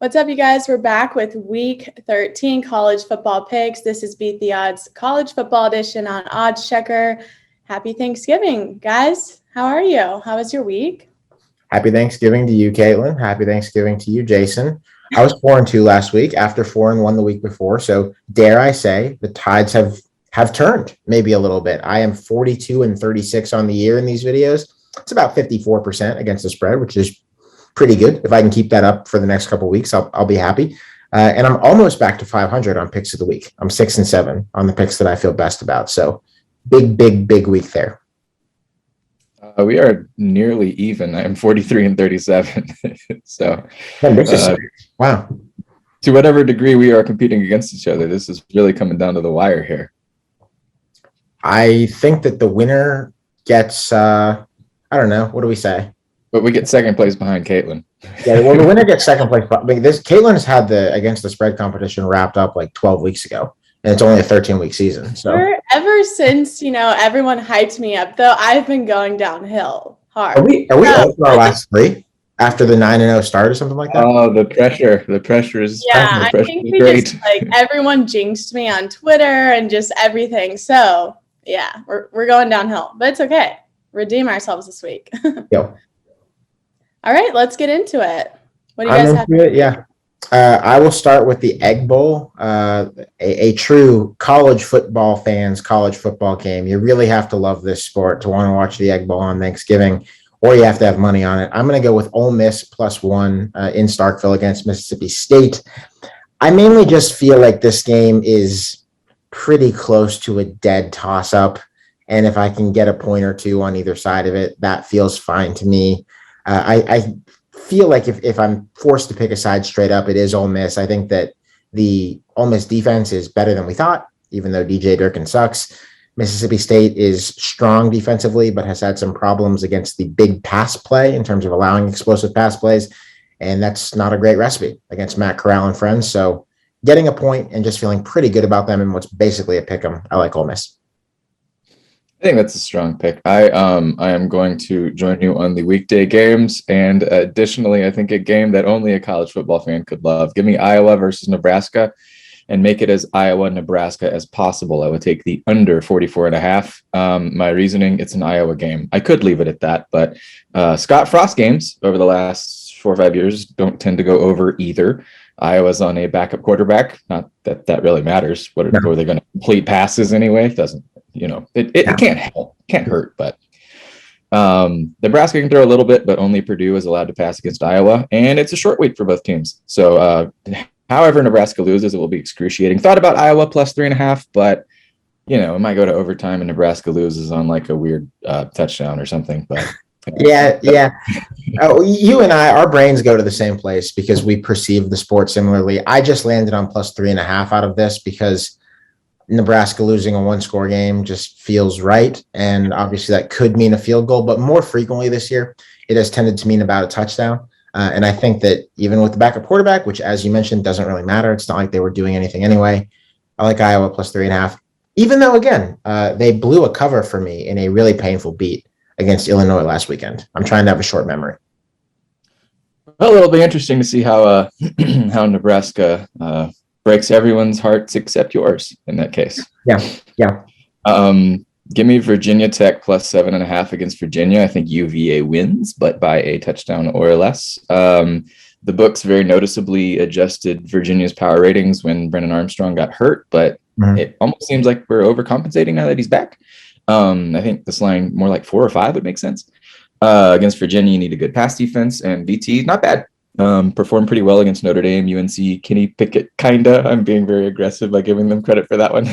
What's up, you guys? We're back with Week 13 college football picks. This is Beat the Odds College Football Edition on Odds Checker. Happy Thanksgiving, guys. How are you? How was your week? Happy Thanksgiving to you, Katelyn. Happy Thanksgiving to you, Jason. I was 4-2 last week after 4-1 the week before. So dare I say the tides have turned maybe a little bit. I am 42-36 on the year in these videos. It's about 54% against the spread, which is pretty good. If I can keep that up for the next couple of weeks, I'll be happy. And I'm almost back to 500 on picks of the week. I'm 6-7 on the picks that I feel best about. So big week there. We are nearly even. I'm 43-37. So, wow. To whatever degree we are competing against each other, this is really coming down to the wire here. I think that the winner gets, I don't know, what do we say? But we get second place behind Katelyn. Yeah, well, the winner gets second place. Katelyn has had the against the spread competition wrapped up like 12 weeks ago, and it's only a 13-week season. So ever since everyone hyped me up, though, I've been going downhill hard. Are we out for our last three after the 9-0 start or something like that? Oh, the pressure is. Yeah, I think we great. Just everyone jinxed me on Twitter and just everything. So yeah, we're going downhill, but it's okay. Redeem ourselves this week. Yo. All right, let's get into it. What do you guys have? Yeah. I will start with the Egg Bowl, a true college football fans, college football game. You really have to love this sport to want to watch the Egg Bowl on Thanksgiving, or you have to have money on it. I'm going to go with Ole Miss +1 in Starkville against Mississippi State. I mainly just feel like this game is pretty close to a dead toss-up, and if I can get a point or two on either side of it, that feels fine to me. I feel like if I'm forced to pick a side straight up, it is Ole Miss. I think that the Ole Miss defense is better than we thought, even though DJ Durkin sucks. Mississippi State is strong defensively, but has had some problems against the big pass play in terms of allowing explosive pass plays, and that's not a great recipe against Matt Corral and friends. So getting a point and just feeling pretty good about them in what's basically a pick 'em. I like Ole Miss. I think that's a strong pick. I am going to join you on the weekday games, and additionally, I think a game that only a college football fan could love. Give me Iowa versus Nebraska, and make it as Iowa-Nebraska as possible. I would take the under 44.5. My reasoning: it's an Iowa game. I could leave it at that, but Scott Frost games over the last 4 or 5 years don't tend to go over either. Iowa's on a backup quarterback. Not that really matters. What are they going to complete passes anyway? It doesn't. It can't help, can't hurt, but Nebraska can throw a little bit, but only Purdue is allowed to pass against Iowa, and it's a short week for both teams. So however Nebraska loses, it will be excruciating. Thought about Iowa +3.5, but it might go to overtime and Nebraska loses on like a weird touchdown or something. But yeah. Oh, you and I, our brains go to the same place because we perceive the sport similarly. I just landed on +3.5 out of this because Nebraska losing a 1-score game just feels right. And obviously that could mean a field goal, but more frequently this year, it has tended to mean about a touchdown. And I think that even with the backup quarterback, which as you mentioned, doesn't really matter. It's not like they were doing anything anyway. I like Iowa +3.5, even though again, they blew a cover for me in a really painful beat against Illinois last weekend. I'm trying to have a short memory. Well, it'll be interesting to see how Nebraska, breaks everyone's hearts except yours in that case. Yeah. Give me Virginia Tech +7.5 against Virginia. I think UVA wins, but by a touchdown or less. The books very noticeably adjusted Virginia's power ratings when Brennan Armstrong got hurt, but it almost seems like we're overcompensating now that he's back. I think this line more like 4 or 5 would make sense. Against Virginia, you need a good pass defense, and VT not bad. Performed pretty well against Notre Dame, UNC, Kenny Pickett, kinda. I'm being very aggressive by giving them credit for that one.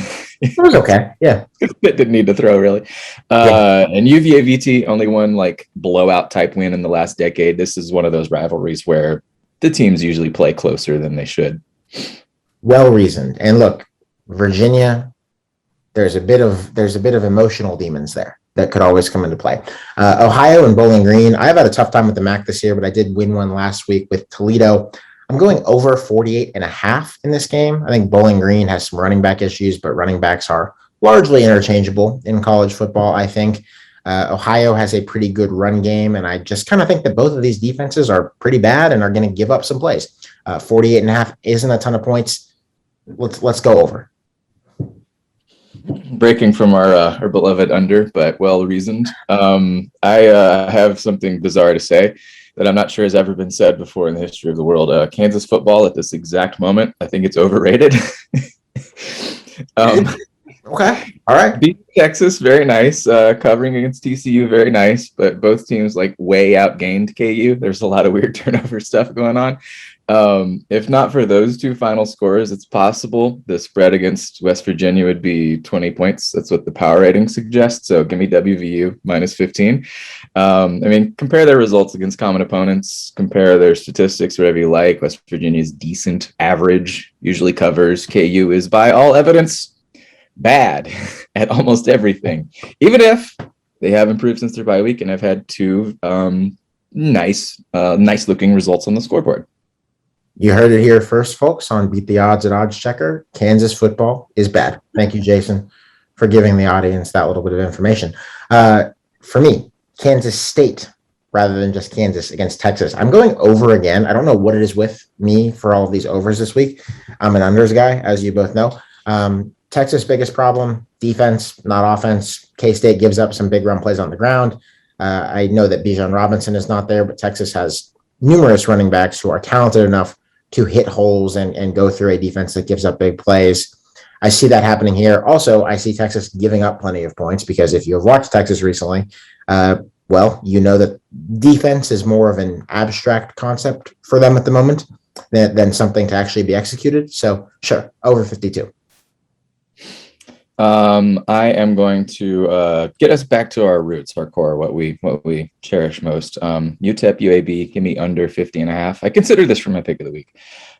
It was okay, yeah. It didn't need to throw, really. And UVA VT, only one like blowout type win in the last decade. This is one of those rivalries where the teams usually play closer than they should. Well reasoned. And look, Virginia, there's a bit of emotional demons there that could always come into play. Ohio and Bowling Green. I've had a tough time with the MAC this year, but I did win one last week with Toledo. I'm going over 48.5 in this game. I think Bowling Green has some running back issues, but running backs are largely interchangeable in college football, I think. Ohio has a pretty good run game, and I just kind of think that both of these defenses are pretty bad and are going to give up some plays. 48.5 isn't a ton of points. Let's go over. Breaking from our beloved under, but well-reasoned. I have something bizarre to say that I'm not sure has ever been said before in the history of the world. Kansas football at this exact moment, I think it's overrated. Okay. All right. Beat Texas, very nice. Covering against TCU, very nice. But both teams like way outgained KU. There's a lot of weird turnover stuff going on. If not for those two final scores, it's possible the spread against West Virginia would be 20 points. That's what the power rating suggests. So give me WVU minus 15. I mean, compare their results against common opponents, compare their statistics, whatever you like. West Virginia is decent, average, usually covers. KU is, by all evidence, bad at almost everything, even if they have improved since their bye week and have had two nice looking results on the scoreboard. You heard it here first, folks, on Beat the Odds at Odds Checker. Kansas football is bad. Thank you, Jason, for giving the audience that little bit of information. For me, Kansas State rather than just Kansas against Texas. I'm going over again. I don't know what it is with me for all of these overs this week. I'm an unders guy, as you both know. Texas' biggest problem, defense, not offense. K-State gives up some big run plays on the ground. I know that Bijan Robinson is not there, but Texas has numerous running backs who are talented enough to hit holes and go through a defense that gives up big plays. I see that happening here. Also, I see Texas giving up plenty of points because if you have watched Texas recently, well, you know that defense is more of an abstract concept for them at the moment than something to actually be executed. So sure, over 52. I am going to get us back to our roots, our core, what we cherish most. UTEP, UAB, give me under 50.5. I consider this for my pick of the week.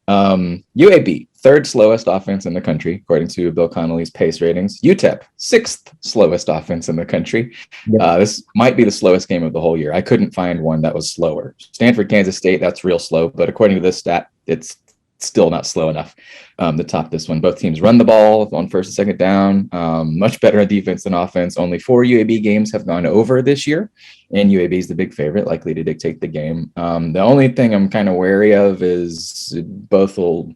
UAB, third slowest offense in the country, according to Bill Connolly's pace ratings. UTEP, sixth slowest offense in the country. This might be the slowest game of the whole year. I couldn't find one that was slower. Stanford, Kansas State, that's real slow, but according to this stat, it's still not slow enough to top this one. Both teams run the ball on first and second down, much better on defense than offense. Only 4 UAB games have gone over this year, and UAB is the big favorite, likely to dictate the game. The only thing I'm kind of wary of is both will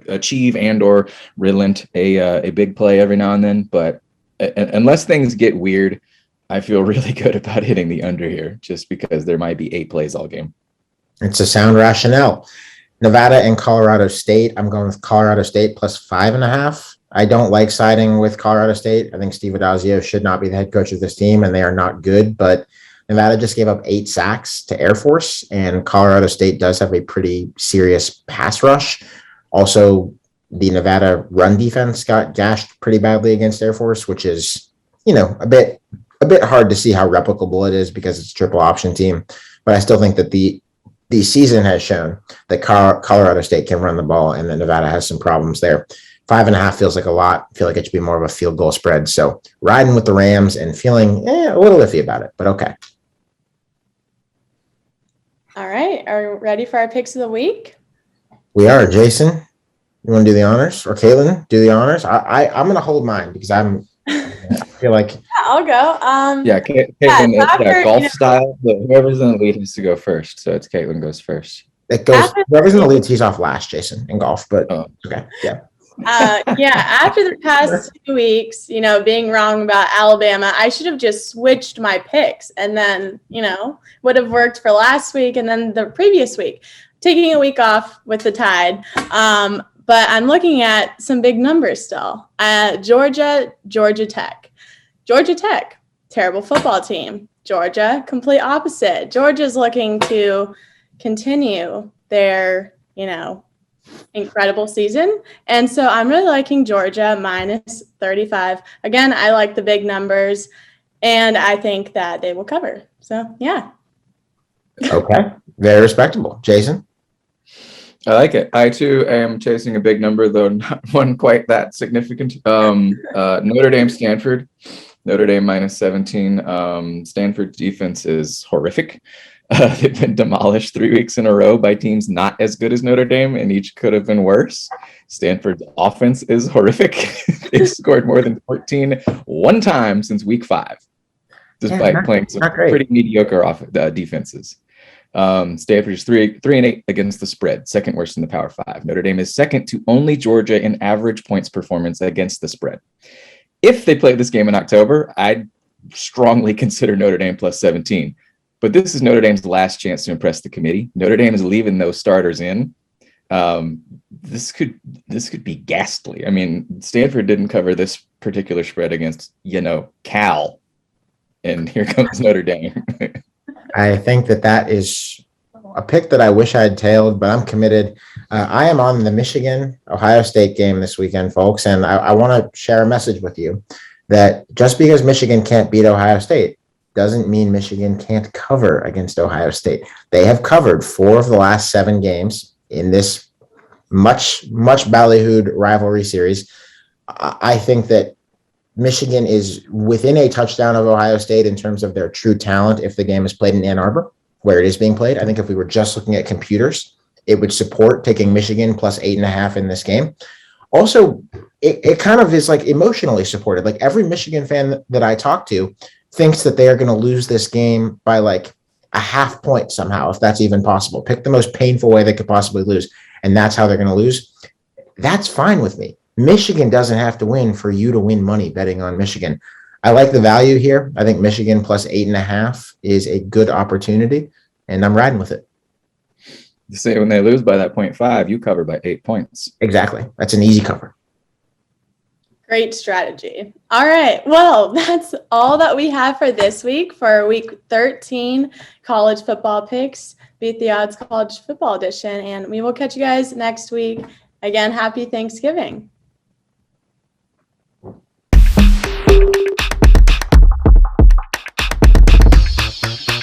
achieve and or relent a big play every now and then, but unless things get weird, I feel really good about hitting the under here just because there might be 8 plays all game. It's a sound rationale. Nevada and Colorado State. I'm going with Colorado State plus 5.5. I don't like siding with Colorado State. I think Steve Addazio should not be the head coach of this team, and they are not good. But Nevada just gave up 8 sacks to Air Force, and Colorado State does have a pretty serious pass rush. Also, the Nevada run defense got gashed pretty badly against Air Force, which is, a bit hard to see how replicable it is because it's a triple option team. But I still think that the season has shown that Colorado State can run the ball and that Nevada has some problems there. 5.5 feels like a lot. I feel like it should be more of a field goal spread. So riding with the Rams and feeling a little iffy about it, but okay. All right. Are we ready for our picks of the week? We are. Jason, you want to do the honors? Or Katelyn, do the honors? I'm going to hold mine because I feel like... Yeah, I'll go. Katelyn, golf style, but whoever's in the lead has to go first. So it's Katelyn goes first. It goes, whoever's in the lead tees off last, Jason, in golf, but okay. Yeah. After the past 2 weeks, being wrong about Alabama, I should have just switched my picks and then, would have worked for last week and then the previous week, taking a week off with the Tide. But I'm looking at some big numbers still. Georgia Tech. Georgia Tech, terrible football team. Georgia, complete opposite. Georgia's looking to continue their, incredible season. And so I'm really liking Georgia minus 35. Again, I like the big numbers, and I think that they will cover. So, yeah. Okay. Very respectable. Jason? I like it. I, too, am chasing a big number, though not one quite that significant. Notre Dame, Stanford. Notre Dame minus 17. Stanford's defense is horrific. They've been demolished 3 weeks in a row by teams not as good as Notre Dame, and each could have been worse. Stanford's offense is horrific. They've scored more than 14 one time since week 5. despite playing some pretty mediocre defenses. Stanford is 3-8 against the spread, second worst in the Power 5. Notre Dame is second to only Georgia in average points performance against the spread. If they play this game in October, I'd strongly consider Notre Dame plus 17. But this is Notre Dame's last chance to impress the committee. Notre Dame is leaving those starters in. This could be ghastly. I mean, Stanford didn't cover this particular spread against, Cal. And here comes Notre Dame. I think that is a pick that I wish I had tailed, but I'm committed. I am on the Michigan-Ohio State game this weekend, folks, and I want to share a message with you that just because Michigan can't beat Ohio State doesn't mean Michigan can't cover against Ohio State. They have covered 4 of the last 7 games in this much ballyhooed rivalry series. I think that Michigan is within a touchdown of Ohio State in terms of their true talent if the game is played in Ann Arbor, where it is being played. I think if we were just looking at computers, it would support taking Michigan plus 8.5 in this game. Also, it kind of is like emotionally supported. Like every Michigan fan that I talk to thinks that they are going to lose this game by like a half point somehow, if that's even possible. Pick the most painful way they could possibly lose, and that's how they're going to lose. That's fine with me. Michigan doesn't have to win for you to win money betting on Michigan. I like the value here. I think Michigan plus 8.5 is a good opportunity, and I'm riding with it. You say when they lose by that 0.5, you cover by 8 points. Exactly. That's an easy cover. Great strategy. All right. Well, that's all that we have for this week for week 13 college football picks, Beat the Odds College Football Edition. And we will catch you guys next week. Again, happy Thanksgiving.